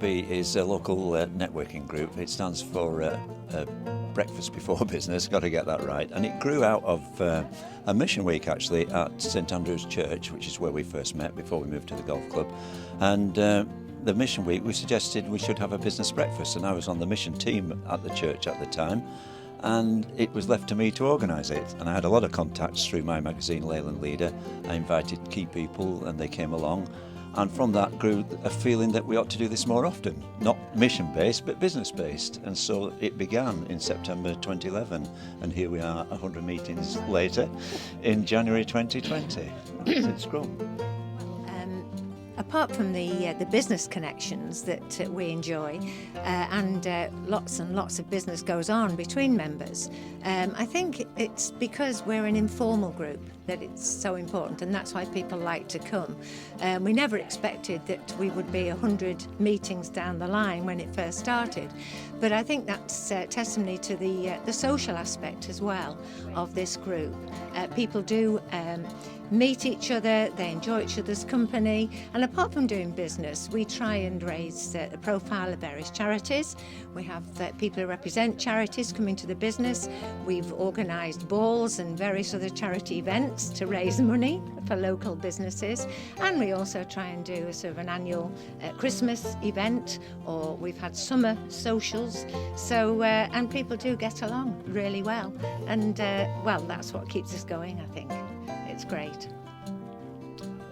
BB4B is a local networking group. It stands for Breakfast Before Business, got to get that right. And it grew out of a mission week actually at St Andrew's Church, which is where we first met before we moved to the golf club. And the mission week, we suggested we should have a business breakfast, and I was on the mission team at the church at the time, and it was left to me to organise it. And I had a lot of contacts through my magazine Leyland Leader. I invited key people and they came along, and from that grew a feeling that we ought to do this more often, not mission based but business based. And so it began in September 2011, and here we are 100 meetings later in January 2020. It's grown. Apart from the business connections that we enjoy, and lots and lots of business goes on between members, I think it's because we're an informal group that it's so important, and that's why people like to come. We never expected that we would be 100 meetings down the line when it first started, but I think that's testimony to the social aspect as well of this group. People do meet each other, they enjoy each other's company, and apart from doing business, we try and raise the profile of various charities. We have people who represent charities coming to the business. We've organised balls and various other charity events to raise money for local businesses, and we also try and do a sort of an annual Christmas event, or we've had summer socials. So and people do get along really well, and well, that's what keeps us going, I think. It's great.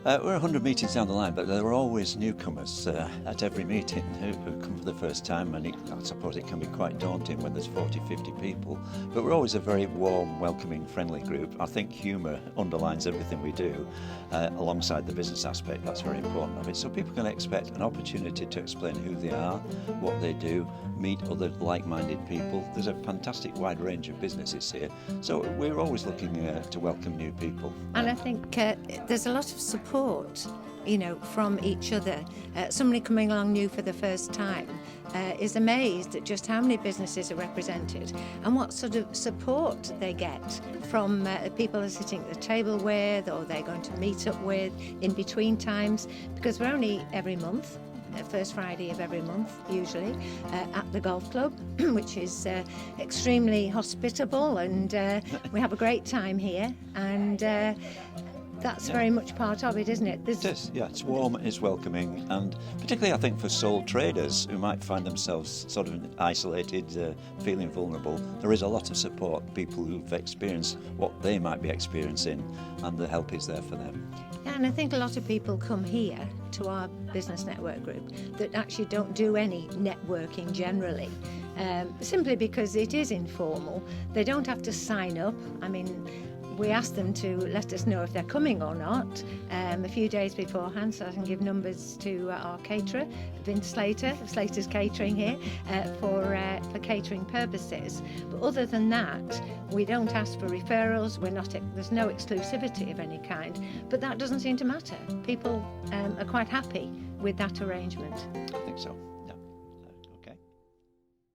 We're 100 meetings down the line, but there are always newcomers at every meeting who come for the first time, and I suppose it can be quite daunting when there's 40, 50 people. But we're always a very warm, welcoming, friendly group. I think humour underlines everything we do, alongside the business aspect. That's very important of it. So people can expect an opportunity to explain who they are, what they do, meet other like-minded people. There's a fantastic wide range of businesses here, so we're always looking to welcome new people. And I think there's a lot of support, you know, from each other. Somebody coming along new for the first time is amazed at just how many businesses are represented and what sort of support they get from people they're sitting at the table with, or they're going to meet up with in between times, because we're only every month. First Friday of every month, usually, at the golf club, which is extremely hospitable, and we have a great time here, and that's very much part of it, isn't it? It is, yeah. It's warm, it's welcoming, and particularly I think for sole traders who might find themselves sort of isolated, feeling vulnerable, there is a lot of support, people who've experienced what they might be experiencing, and the help is there for them. Yeah, and I think a lot of people come here to our business network group that actually don't do any networking generally, simply because it is informal. They don't have to sign up. I mean, we ask them to let us know if they're coming or not a few days beforehand, so I can give numbers to our caterer, Vince Slater, of Slater's Catering here, for catering purposes. But other than that, we don't ask for referrals. There's no exclusivity of any kind, but that doesn't seem to matter. People are quite happy with that arrangement. I think so.